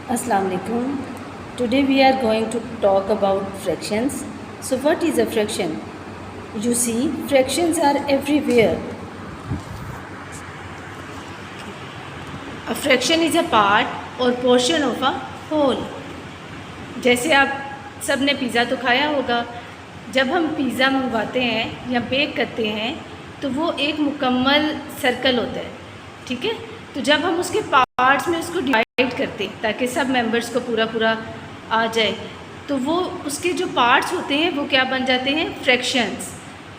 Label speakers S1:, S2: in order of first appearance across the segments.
S1: Assalamu alaikum. Today we are going to talk about fractions. So what is a fraction? You see, fractions are everywhere. A fraction is a part or portion of a whole. जैसे आप सब ने pizza तो खाया होगा। जब हम pizza मंगवाते हैं या बेक करते हैं तो वो एक मुकम्मल सर्कल होता है, ठीक है। तो जब हम उसके पार्ट्स में उसको डिवाइड करते हैं ताकि सब मेंबर्स को पूरा पूरा आ जाए, तो वो उसके जो पार्ट्स होते हैं वो क्या बन जाते हैं, फ्रैक्शंस,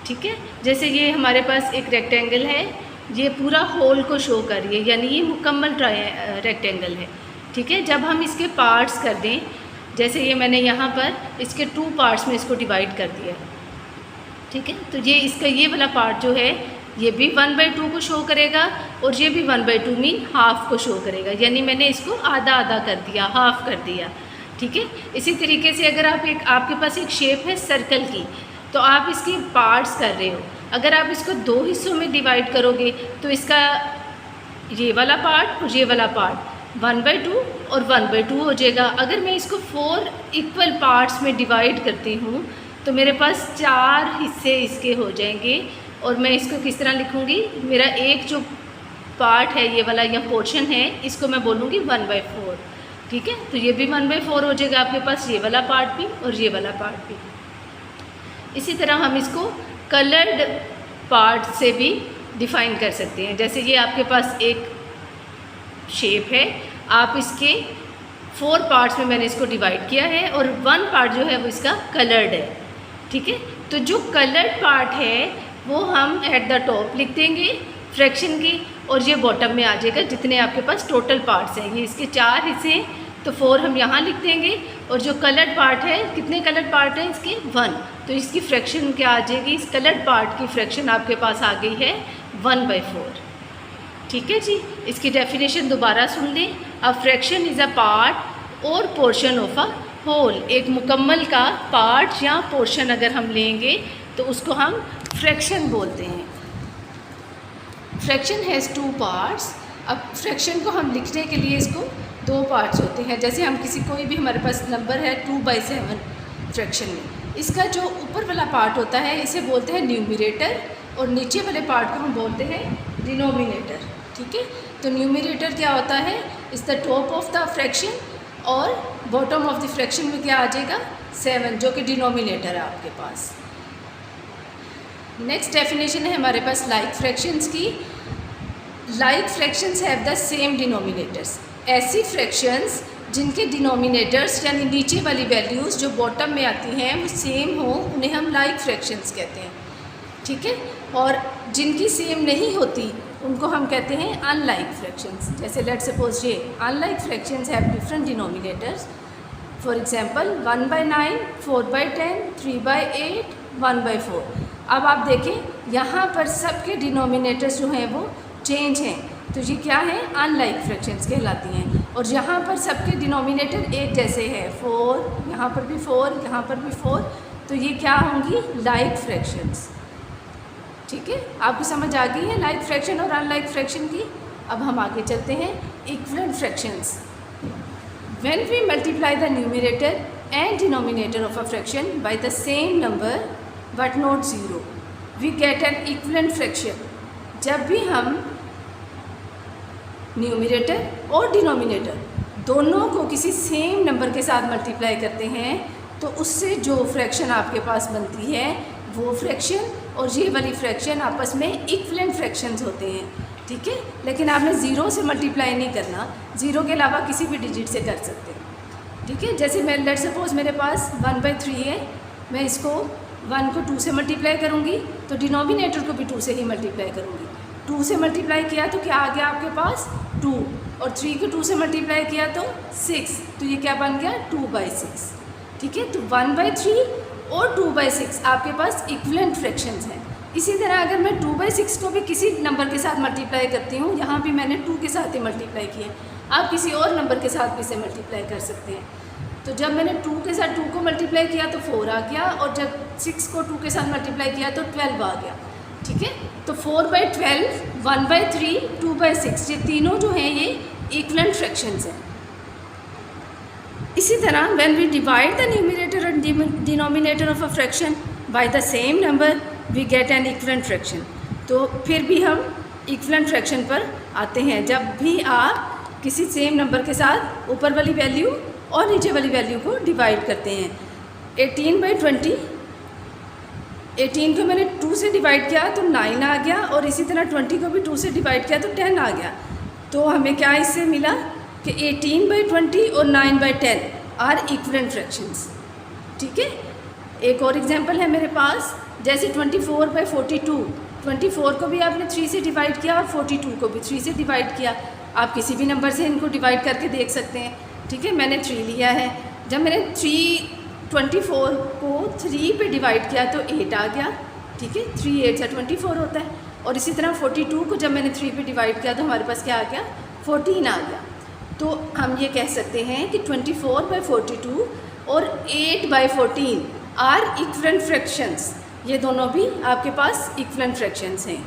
S1: ठीक है। जैसे ये हमारे पास एक रेक्टेंगल है, ये पूरा होल को शो कर रही है, यानी ये मुकम्मल रेक्टेंगल है, ठीक है। जब हम इसके पार्ट्स कर दें, जैसे ये मैंने यहाँ पर इसके 2 पार्ट्स में इसको डिवाइड कर दिया, ठीक है। तो ये इसका ये वाला पार्ट जो है ये भी 1/2 को शो करेगा और ये भी 1/2 मीन हाफ़ को शो करेगा, यानी मैंने इसको आधा आधा कर दिया, हाफ़ कर दिया, ठीक है। इसी तरीके से अगर आपके पास एक शेप है सर्कल की, तो आप इसके पार्ट्स कर रहे हो, अगर आप इसको 2 हिस्सों में डिवाइड करोगे तो इसका ये वाला पार्ट और ये वाला पार्ट 1/2 और 1/2 हो जाएगा। अगर मैं इसको 4 इक्वल पार्ट्स में डिवाइड करती हूँ तो मेरे पास 4 हिस्से इसके हो जाएंगे और मैं इसको किस तरह लिखूँगी, मेरा एक जो पार्ट है ये वाला या पोर्शन है इसको मैं बोलूँगी 1/4, ठीक है। तो ये भी 1/4 हो जाएगा आपके पास, ये वाला पार्ट भी और ये वाला पार्ट भी। इसी तरह हम इसको कलर्ड पार्ट से भी डिफ़ाइन कर सकते हैं। जैसे ये आपके पास एक शेप है, आप इसके 4 पार्ट्स में मैंने इसको डिवाइड किया है और 1 पार्ट जो है वो इसका कलर्ड है, ठीक है। तो जो कलर्ड पार्ट है वो हम एट द टॉप लिख देंगे फ्रैक्शन की, और ये बॉटम में आ जाएगा जितने आपके पास टोटल पार्ट्स हैं। ये इसके 4 हिस्से हैं तो 4 हम यहाँ लिख देंगे, और जो कलर्ड पार्ट है, कितने कलर्ड पार्ट हैं इसके, 1, तो इसकी फ्रैक्शन क्या आ जाएगी, इस कलर्ड पार्ट की फ्रैक्शन आपके पास आ गई है 1/4, ठीक है जी। इसकी डेफिनेशन दोबारा सुन लें। A fraction is a part और पोर्शन ऑफ अ होल। एक मुकम्मल का पार्ट या पोर्शन अगर हम लेंगे तो उसको हम फ्रैक्शन बोलते हैं। Fraction has 2 parts. अब फ्रैक्शन को हम लिखने के लिए इसको 2 पार्ट्स होते हैं। जैसे हम कोई भी हमारे पास नंबर है 2/7 फ्रैक्शन में, इसका जो ऊपर वाला पार्ट होता है इसे बोलते हैं न्यूमरेटर और नीचे वाले पार्ट को हम बोलते हैं डिनोमिनेटर, ठीक है। तो न्यूमरेटर क्या होता है, is the top of the fraction, और बॉटम ऑफ द फ्रैक्शन में क्या आ जाएगा, 7, जो कि डिनोमिनेटर है आपके पास। नेक्स्ट डेफिनेशन है हमारे पास लाइक फ्रैक्शंस की। Like fractions have the same denominators. ऐसी फ्रैक्शंस जिनके डिनोमिनेटर्स यानी नीचे वाली वैल्यूज़ जो बॉटम में आती हैं वो सेम हो, उन्हें हम लाइक फ्रैक्शंस कहते हैं, ठीक है। और जिनकी सेम नहीं होती उनको हम कहते हैं अनलाइक फ्रैक्शंस। जैसे लेट्स सपोज ये unlike fractions have different denominators. For example 1/9, 4/10, 3/8, 1/4। अब आप देखें यहाँ पर सबके डिनोमिनेटर्स जो हैं वो चेंज हैं, तो ये क्या है, अनलाइक फ्रैक्शंस कहलाती हैं। और यहाँ पर सबके डिनोमिनेटर एक जैसे हैं, 4, यहाँ पर भी 4, यहाँ पर भी 4, तो ये क्या होंगी, लाइक फ्रैक्शंस, ठीक है। आपको समझ आ गई है लाइक फ्रैक्शन और अनलाइक फ्रैक्शन की। अब हम आगे चलते हैं, equivalent fractions. When we multiply the numerator and denominator of a fraction by the same number but not 0, we get an equivalent fraction. जब भी हम न्यूमरेटर और डिनोमिनेटर दोनों को किसी सेम नंबर के साथ मल्टीप्लाई करते हैं तो उससे जो फ्रैक्शन आपके पास बनती है वो फ्रैक्शन और ये वाली फ्रैक्शन आपस में इक्विवेलेंट फ्रैक्शंस होते हैं, ठीक है। लेकिन आपने 0 से मल्टीप्लाई नहीं करना, 0 के अलावा किसी भी डिजिट से कर सकते हैं, ठीक है। जैसे मैं लेट्स सपोज मेरे पास 1/3 है, मैं इसको 1 को 2 से मल्टीप्लाई करूँगी तो डिनोमिनेटर को भी 2 से ही मल्टीप्लाई करूँगी। 2 से मल्टीप्लाई किया तो क्या आ गया आपके पास, 2, और 3 को 2 से मल्टीप्लाई किया तो 6, तो ये क्या बन गया, 2/6, ठीक है। तो 1/3 और 2/6 आपके पास इक्विवेलेंट फ्रैक्शंस हैं। इसी तरह अगर मैं 2/6 को भी किसी नंबर के साथ मल्टीप्लाई करती हूँ, यहाँ भी मैंने 2 के साथ ही मल्टीप्लाई किया, आप किसी और नंबर के साथ भी इसे मल्टीप्लाई कर सकते हैं। तो जब मैंने 2 के साथ 2 को मल्टीप्लाई किया तो 4 आ गया, और जब 6 को 2 के साथ मल्टीप्लाई किया तो 12 आ गया, ठीक है। तो 4/12, 1/3, 2/6 ये तीनों जो हैं ये इक्विवेलेंट फ्रैक्शंस हैं। इसी तरह when we divide the numerator and denominator of a fraction by the same number we get an equivalent fraction. तो फिर भी हम इक्विवेलेंट फ्रैक्शन पर आते हैं जब भी आप किसी सेम नंबर के साथ ऊपर वाली वैल्यू और नीचे वाली वैल्यू को डिवाइड करते हैं। 18/20, 18 को मैंने 2 से डिवाइड किया तो 9 आ गया, और इसी तरह 20 को भी 2 से डिवाइड किया तो 10 आ गया। तो हमें क्या इससे मिला कि 18/20 और 9/10 आर इक्विवेलेंट फ्रैक्शंस। ठीक है, एक और एग्जांपल है मेरे पास, जैसे 24/42। 24 को भी आपने 3 से डिवाइड किया और 42 को भी 3 से डिवाइड किया। आप किसी भी नंबर से इनको डिवाइड करके देख सकते हैं। ठीक है, मैंने 3 लिया है। जब मैंने 24 को 3 पे डिवाइड किया तो 8 आ गया। ठीक है, 3 8 से 24 होता है। और इसी तरह 42 को जब मैंने 3 पे डिवाइड किया तो हमारे पास क्या आ गया, 14 आ गया। तो हम ये कह सकते हैं कि 24/42 और 8/14 आर इक्विवेलेंट फ्रैक्शंस। ये दोनों भी आपके पास इक्विवेलेंट फ्रैक्शंस हैं।